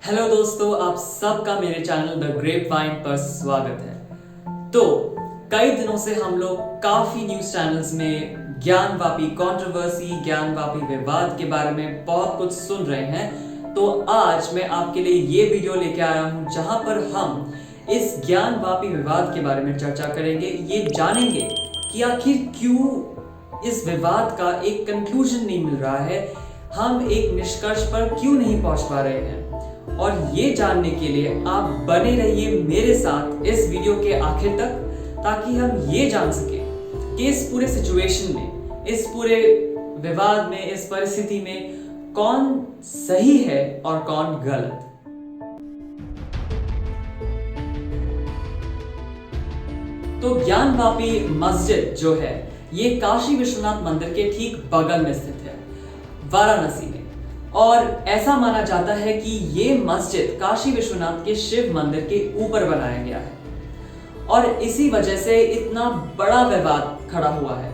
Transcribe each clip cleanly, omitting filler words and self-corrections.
Hello दोस्तों, आप सबका मेरे चैनल द ग्रेप वाइन पर स्वागत है। तो कई दिनों से हम लोग काफी न्यूज चैनल्स में ज्ञानवापी कंट्रोवर्सी, ज्ञानवापी विवाद के बारे में बहुत कुछ सुन रहे हैं। तो आज मैं आपके लिए ये वीडियो लेके आया हूं जहां पर हम इस ज्ञानवापी विवाद के बारे में चर्चा करेंगे, ये जानेंगे कि आखिर क्यों इस विवाद का एक कंक्लूजन नहीं मिल रहा है, हम एक निष्कर्ष पर क्यों नहीं पहुंच पा रहे हैं। और ये जानने के लिए आप बने रहिए मेरे साथ इस वीडियो के आखिर तक, ताकि हम ये जान सके कि इस पूरे सिचुएशन में, इस पूरे विवाद में, इस परिस्थिति में कौन सही है और कौन गलत। तो ज्ञानवापी मस्जिद जो है, ये काशी विश्वनाथ मंदिर के ठीक बगल में स्थित है, वाराणसी में। और ऐसा माना जाता है कि ये मस्जिद काशी विश्वनाथ के शिव मंदिर के ऊपर बनाया गया है और इसी वजह से इतना बड़ा विवाद खड़ा हुआ है।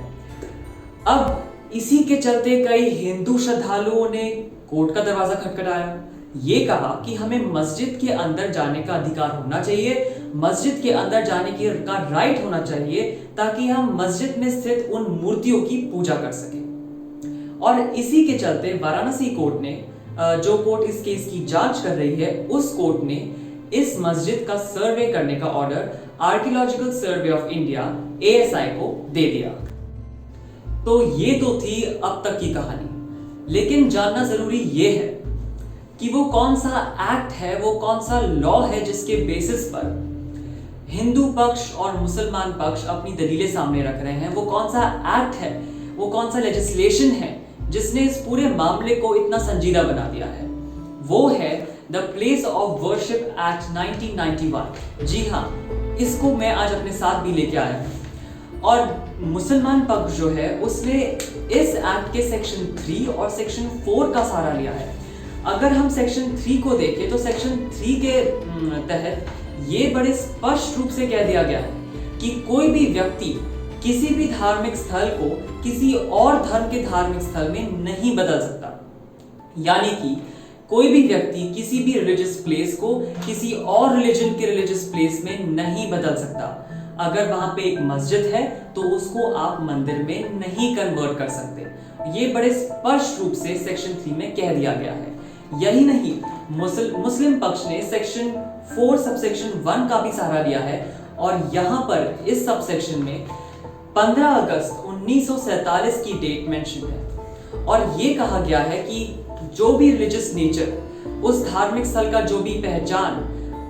अब इसी के चलते कई हिंदू श्रद्धालुओं ने कोर्ट का दरवाजा खटखटाया, ये कहा कि हमें मस्जिद के अंदर जाने का अधिकार होना चाहिए, मस्जिद के अंदर जाने का राइट होना चाहिए, ताकि हम मस्जिद में स्थित उन मूर्तियों की पूजा कर सकें। और इसी के चलते वाराणसी कोर्ट ने, जो कोर्ट इस केस की जांच कर रही है, उस कोर्ट ने इस मस्जिद का सर्वे करने का order archaeological survey of India ASI को दे दिया। तो ये तो थी अब तक की कहानी, लेकिन जानना जरूरी ये है कि वो कौन सा एक्ट है, वो कौन सा लॉ है जिसके बेसिस पर हिंदू पक्ष और मुसलमान पक्ष अपनी दलीलें सामने रख रहे हैं। वो कौन सा एक्ट है, वो कौन सा लेजिस्लेशन है जिसने इस पूरे मामले को इतना संजीदा बना दिया है। वो है the place of worship act 1991। जी हाँ, इसको मैं आज अपने साथ भी लेके आया हूं। और मुसलमान पक्ष जो है उसने इस एक्ट के सेक्शन 3 और सेक्शन 4 का सहारा लिया है। अगर हम सेक्शन 3 को देखें तो सेक्शन 3 के तहत ये बड़े स्पष्ट रूप से कह दिया गया है कि कोई भी व्यक्ति किसी भी धार्मिक स्थल को किसी और धर्म के धार्मिक स्थल में नहीं बदल सकता। यानी कि कोई भी व्यक्ति किसी भी रिलीजियस प्लेस को किसी और रिलीजन के रिलीजियस प्लेस में नहीं बदल सकता। अगर वहां पे एक मस्जिद है तो उसको आप मंदिर में नहीं कन्वर्ट कर सकते। ये बड़े स्पष्ट रूप से सेक्शन 3 में कह दिया गया है। यही नहीं, मुस्लिम पक्ष ने सेक्शन 4 सबसेक्शन 1 का भी सहारा लिया है और यहाँ पर इस सबसेक्शन में 15 अगस्त 1947 की डेट मेंशन है और ये कहा गया है कि जो भी रिलीजियस नेचर, उस धार्मिक स्थल का जो भी पहचान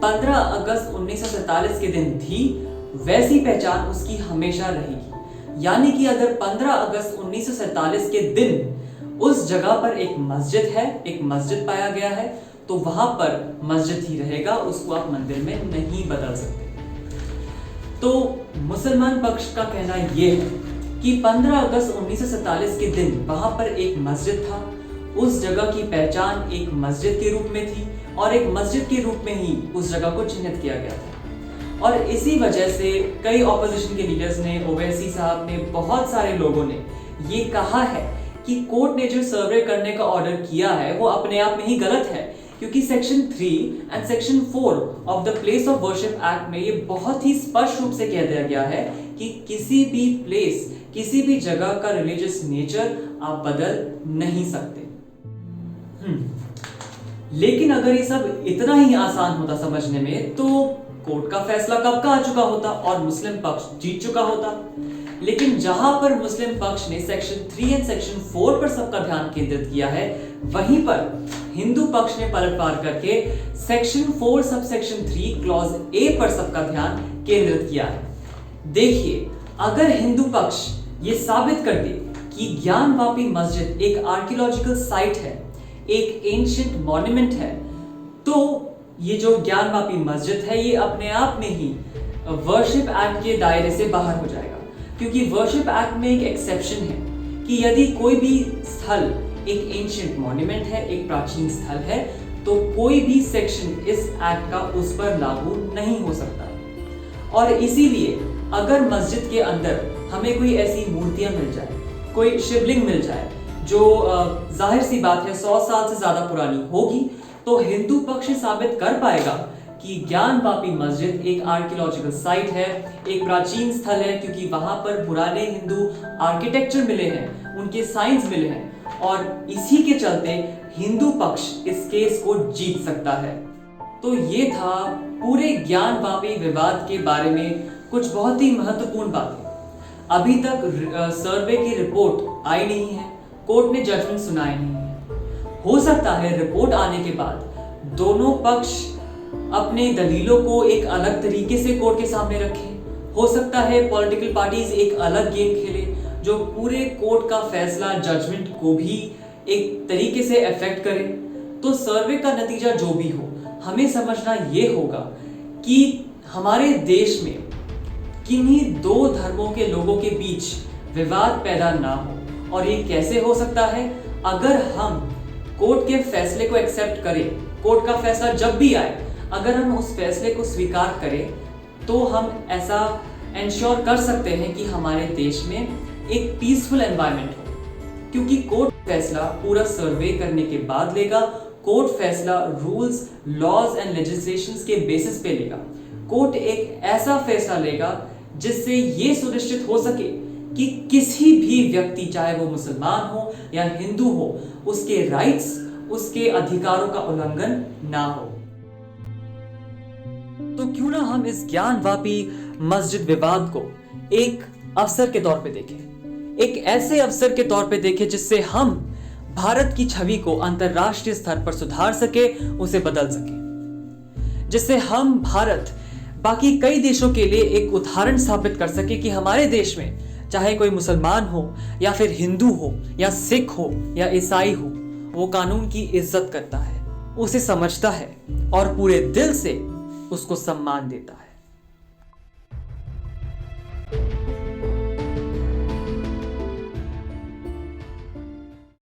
15 अगस्त 1947 के दिन थी, वैसी पहचान उसकी हमेशा रहेगी। यानी कि अगर 15 अगस्त 1947 के दिन उस जगह पर एक मस्जिद है, एक मस्जिद पाया गया है, तो वहां पर मस्जिद ही रहेगा, उसको आप मंदिर में नहीं बदल सकते। तो मुसलमान पक्ष का कहना यह है कि 15 अगस्त 1947 के दिन वहां पर एक मस्जिद था, उस जगह की पहचान एक मस्जिद के रूप में थी और एक मस्जिद के रूप में ही उस जगह को चिन्हित किया गया था। और इसी वजह से कई ऑपोजिशन के लीडर्स ने, ओवैसी साहब ने, बहुत सारे लोगों ने ये कहा है कि कोर्ट ने जो सर्वे करने का ऑर्डर किया है वो अपने आप में ही गलत है, क्योंकि section 3 and section 4 of the place of worship act में ये बहुत ही स्पष्ट रूप से कह दिया गया है कि किसी भी प्लेस, किसी भी जगह का रिलीजियस नेचर आप बदल नहीं सकते। लेकिन अगर ये सब इतना ही आसान होता समझने में, तो कोर्ट का फैसला कब का आ चुका होता और मुस्लिम पक्ष जीत चुका होता। लेकिन जहां पर मुस्लिम पक्ष ने सेक्शन 3 एंड सेक्शन 4 पर सबका ध्यान केंद्रित किया है, वहीं पर हिंदू पक्ष ने पलटवार करके सेक्शन 4 सबसेक्शन 3 क्लॉज A पर सबका ध्यान केंद्रित किया है। देखिए, अगर हिंदू पक्ष ये साबित कर दे कि ज्ञानवापी मस्जिद एक आर्कियोलॉजिकल साइट है, एक एंशिएंट मॉन्यूमेंट है, तो ये जो ज्ञानवापी मस्जिद है ये अपने आप में ही वर्शिप एक्ट के दायरे से बाहर हो जाएगा। क्योंकि वर्शिप एक्ट में एक एक्सेप्शन है कि यदि कोई भी स्थल एक एंशिएंट मॉन्यूमेंट है, एक प्राचीन स्थल है, तो कोई भी सेक्शन इस एक्ट का उस पर लागू नहीं हो सकता। और इसीलिए अगर मस्जिद के अंदर हमें कोई ऐसी मूर्तियां मिल जाए, कोई शिवलिंग मिल जाए जो जाहिर सी बात है 100 साल से ज्यादा पुरानी होगी, तो हिंदू पक्ष साबित कर पाएगा कि ज्ञानवापी मस्जिद एक आर्कियोलॉजिकल साइट है, एक प्राचीन स्थल है, क्योंकि वहां पर पुराने हिंदू आर्किटेक्चर मिले हैं, उनके साइंस मिले हैं, और इसी के चलते हिंदू पक्ष इस केस को जीत सकता है। तो ये था पूरे ज्ञानवापी विवाद के बारे में कुछ बहुत ही महत्वपूर्ण बातें। अभी तक सर्वे की रिपोर्ट आई नहीं है, कोर्ट ने जजमेंट सुनाए नहीं है। हो सकता है रिपोर्ट आने के बाद दोनों पक्ष अपने दलीलों को एक अलग तरीके से कोर्ट के सामने रखें। हो सकता है पॉलिटिकल पार्टीज एक अलग गेम खेले जो पूरे कोर्ट का फैसला, जजमेंट को भी एक तरीके से अफेक्ट करे। तो सर्वे का नतीजा जो भी हो, हमें समझना ये होगा कि हमारे देश में किन्हीं दो धर्मों के लोगों के बीच विवाद पैदा ना हो। और ये कैसे हो सकता है? अगर हम कोर्ट के फैसले को एक्सेप्ट करें, कोर्ट का फैसला जब भी आए, अगर हम उस फैसले को स्वीकार करें, तो हम ऐसा इंश्योर कर सकते हैं कि हमारे देश में एक पीसफुल एनवायरनमेंट हो। क्योंकि कोर्ट फैसला पूरा सर्वे करने के बाद लेगा, कोर्ट फैसला रूल्स, लॉज एंड लेजिस्लेशंस के बेसिस पे लेगा। कोर्ट एक ऐसा फैसला लेगा जिससे ये सुनिश्चित हो सके कि किसी भी व्यक्ति, चाहे वो मुसलमान हो या हिंदू हो, उसके राइट्स, उसके अधिकारों का उल्लंघन ना हो। तो क्यों ना हम इस ज्ञानवापी मस्जिद विवाद को एक अवसर के तौर पे देखें, एक ऐसे अवसर के तौर पे देखें जिससे हम भारत की छवि को अंतरराष्ट्रीय स्तर पर सुधार सके, उसे बदल सके, जिससे हम भारत बाकी कई देशों के लिए एक उदाहरण स्थापित कर सके कि हमारे देश में चाहे कोई मुसलमान हो या फिर हिंदू हो या सिख हो या ईसाई हो, वो कानून की इज्जत करता है, उसे समझता है और पूरे दिल से उसको सम्मान देता है।